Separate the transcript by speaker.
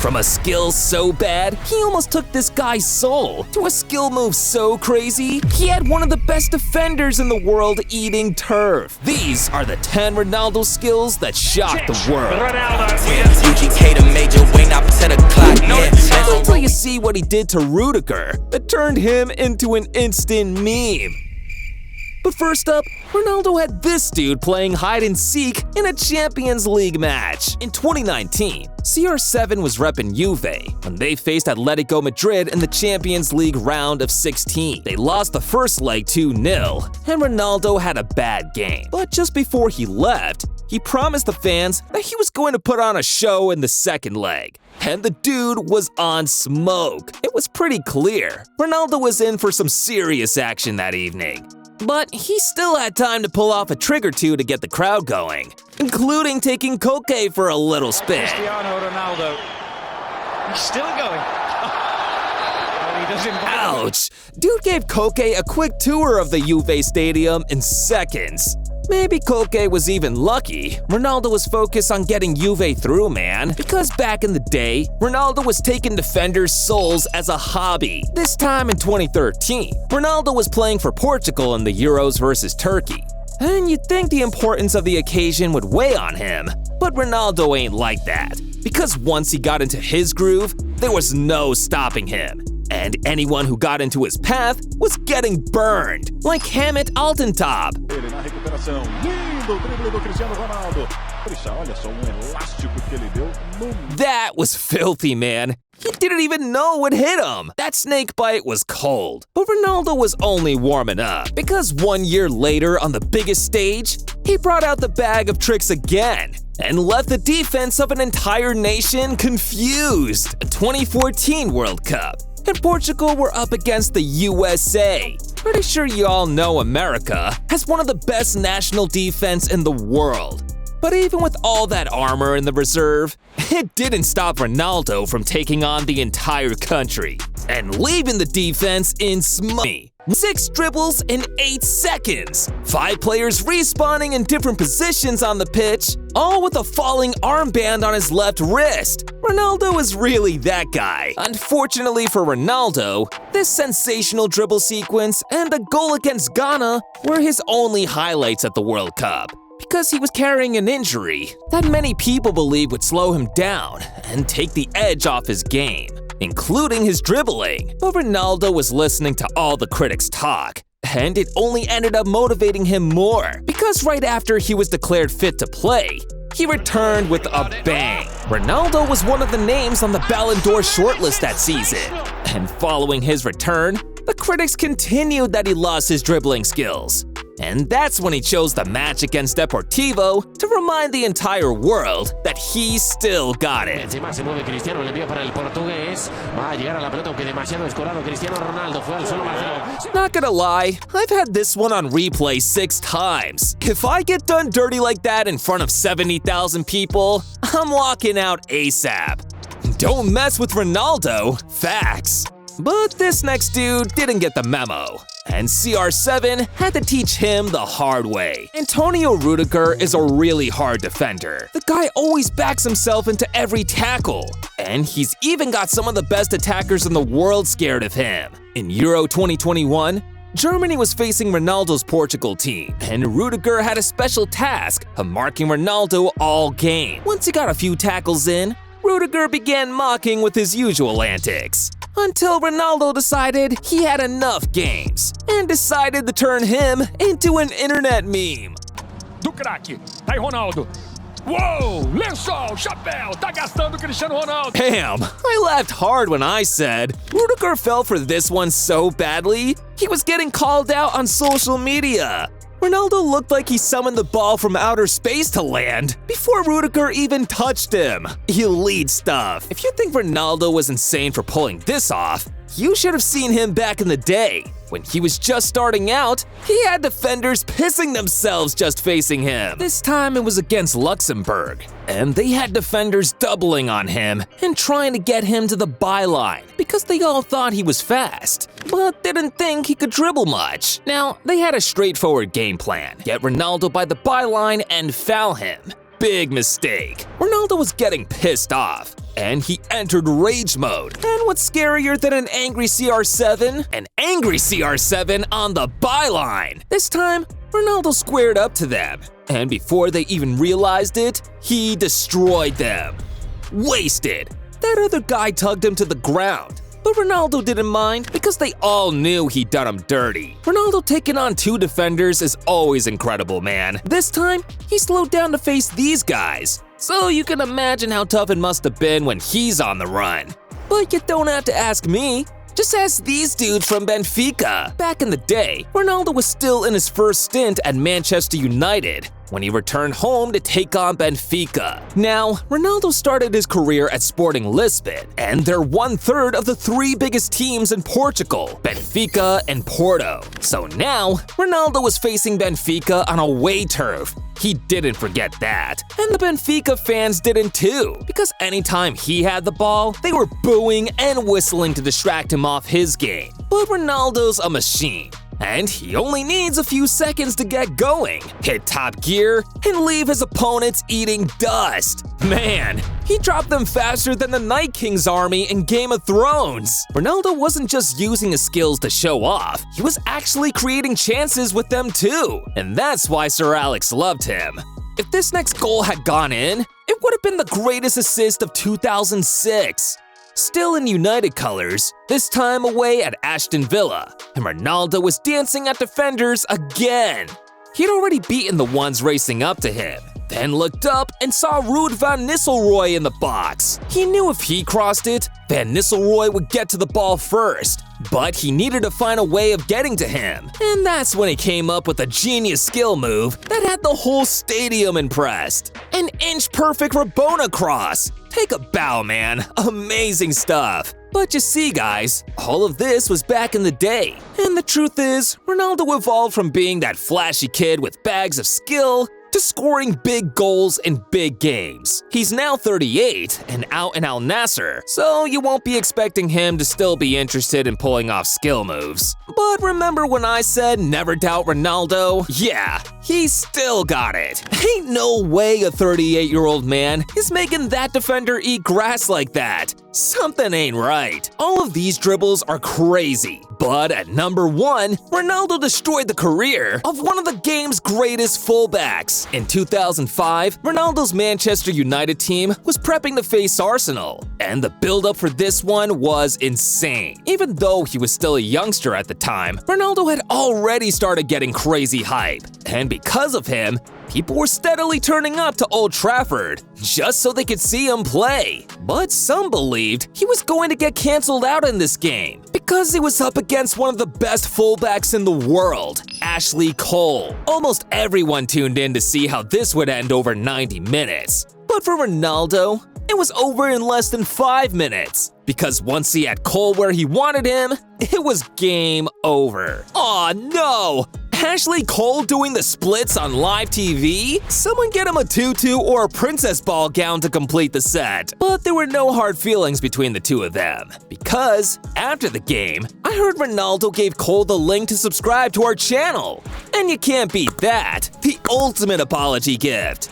Speaker 1: From a skill so bad, he almost took this guy's soul, to a skill move so crazy, he had one of the best defenders in the world eating turf. These are the 10 Ronaldo skills that shocked the world.
Speaker 2: UGK to major wing up 10 o'clock.
Speaker 1: Wait till you see what he did to Rudiger that turned him into an instant meme. But first up, Ronaldo had this dude playing hide-and-seek in a Champions League match. In 2019, CR7 was repping Juve when they faced Atletico Madrid in the Champions League round of 16. They lost the first leg 2-0, and Ronaldo had a bad game. But just before he left, he promised the fans that he was going to put on a show in the second leg. And the dude was on smoke. It was pretty clear Ronaldo was in for some serious action that evening. But he still had time to pull off a trick or two to get the crowd going, including taking Koke for a little spin.
Speaker 3: Cristiano Ronaldo. He's still going.
Speaker 1: Ouch! Dude gave Koke a quick tour of the Juve stadium in seconds. Maybe Koke was even lucky. Ronaldo was focused on getting Juve through, man. Because back in the day, Ronaldo was taking defenders' souls as a hobby. This time in 2013, Ronaldo was playing for Portugal in the Euros versus Turkey. And you'd think the importance of the occasion would weigh on him. But Ronaldo ain't like that. Because once he got into his groove, there was no stopping him. And anyone who got into his path was getting burned, like Hamid Altintop. That was filthy, man. He didn't even know what hit him. That snake bite was cold. But Ronaldo was only warming up, because 1 year later on the biggest stage, he brought out the bag of tricks again and left the defense of an entire nation confused. The 2014 World Cup. And Portugal were up against the USA. Pretty sure you all know America has one of the best national defense in the world. But even with all that armor in the reserve, it didn't stop Ronaldo from taking on the entire country and leaving the defense in smoke. 6 dribbles in 8 seconds, 5 players respawning in different positions on the pitch, all with a falling armband on his left wrist. Ronaldo is really that guy. Unfortunately for Ronaldo, this sensational dribble sequence and the goal against Ghana were his only highlights at the World Cup, because he was carrying an injury that many people believe would slow him down and take the edge off his game, including his dribbling. But Ronaldo was listening to all the critics talk, and it only ended up motivating him more, because right after he was declared fit to play, he returned with a bang. Ronaldo was one of the names on the Ballon d'Or shortlist that season, and following his return, the critics continued that he lost his dribbling skills. And that's when he chose the match against Deportivo to remind the entire world that he still got it. Not gonna lie, I've had this one on replay 6 times. If I get done dirty like that in front of 70,000 people, I'm walking out ASAP. Don't mess with Ronaldo, facts. But this next dude didn't get the memo, and CR7 had to teach him the hard way. Antonio Rudiger is a really hard defender. The guy always backs himself into every tackle, and he's even got some of the best attackers in the world scared of him. In Euro 2021, Germany was facing Ronaldo's Portugal team, and Rudiger had a special task of marking Ronaldo all game. Once he got a few tackles in, Rudiger began mocking with his usual antics, until Ronaldo decided he had enough games and decided to turn him into an internet meme.
Speaker 4: Do craque, tá aí Ronaldo. Whoa, lençol, chapéu, tá gastando Cristiano Ronaldo.
Speaker 1: Damn, I laughed hard when I said Rudiger fell for this one so badly, he was getting called out on social media. Ronaldo looked like he summoned the ball from outer space to land before Rudiger even touched him. Elite stuff. If you think Ronaldo was insane for pulling this off, you should have seen him back in the day. When he was just starting out, he had defenders pissing themselves just facing him. This time it was against Luxembourg, and they had defenders doubling on him and trying to get him to the byline because they all thought he was fast, but didn't think he could dribble much. Now, they had a straightforward game plan: get Ronaldo by the byline and foul him. Big mistake. Ronaldo was getting pissed off, and he entered rage mode. And what's scarier than an angry CR7? An angry CR7 on the byline! This time, Ronaldo squared up to them, and before they even realized it, he destroyed them. Wasted! That other guy tugged him to the ground. But Ronaldo didn't mind because they all knew he'd done him dirty. Ronaldo taking on 2 defenders is always incredible, man. This time, he slowed down to face these guys. So you can imagine how tough it must have been when he's on the run. But you don't have to ask me. Just ask these dudes from Benfica. Back in the day, Ronaldo was still in his first stint at Manchester United when he returned home to take on Benfica. Now, Ronaldo started his career at Sporting Lisbon, and they're 1/3 of the 3 biggest teams in Portugal, Benfica and Porto. So now, Ronaldo was facing Benfica on away turf. He didn't forget that. And the Benfica fans didn't too, because anytime he had the ball, they were booing and whistling to distract him off his game. But Ronaldo's a machine, and he only needs a few seconds to get going, hit top gear, and leave his opponents eating dust. Man, he dropped them faster than the Night King's army in Game of Thrones. Ronaldo wasn't just using his skills to show off, he was actually creating chances with them too. And that's why Sir Alex loved him. If this next goal had gone in, it would have been the greatest assist of 2006. Still in United colors, this time away at Aston Villa, and Ronaldo was dancing at defenders again. He'd already beaten the ones racing up to him, then looked up and saw Ruud van Nistelrooy in the box. He knew if he crossed it, Van Nistelrooy would get to the ball first, but he needed to find a way of getting to him. And that's when he came up with a genius skill move that had the whole stadium impressed. An inch-perfect Rabona cross. Take a bow, man. Amazing stuff. But you see, guys, all of this was back in the day. And the truth is, Ronaldo evolved from being that flashy kid with bags of skill to scoring big goals in big games. He's now 38 and out in Al Nassr, so you won't be expecting him to still be interested in pulling off skill moves. But remember when I said never doubt Ronaldo? Yeah, he still got it. Ain't no way a 38-year-old man is making that defender eat grass like that. Something ain't right. All of these dribbles are crazy. But at number 1, Ronaldo destroyed the career of one of the game's greatest fullbacks. In 2005, Ronaldo's Manchester United team was prepping to face Arsenal, and the build-up for this one was insane. Even though he was still a youngster at the time, Ronaldo had already started getting crazy hype, and because of him, people were steadily turning up to Old Trafford just so they could see him play. But some believed he was going to get cancelled out in this game because he was up against one of the best fullbacks in the world, Ashley Cole. Almost everyone tuned in to see how this would end over 90 minutes. But for Ronaldo, it was over in less than 5 minutes. Because once he had Cole where he wanted him, it was game over. Aw, no! Ashley Cole doing the splits on live TV? Someone get him a tutu or a princess ball gown to complete the set. But there were no hard feelings between the two of them. Because after the game, I heard Ronaldo gave Cole the link to subscribe to our channel. And you can't beat that. The ultimate apology gift.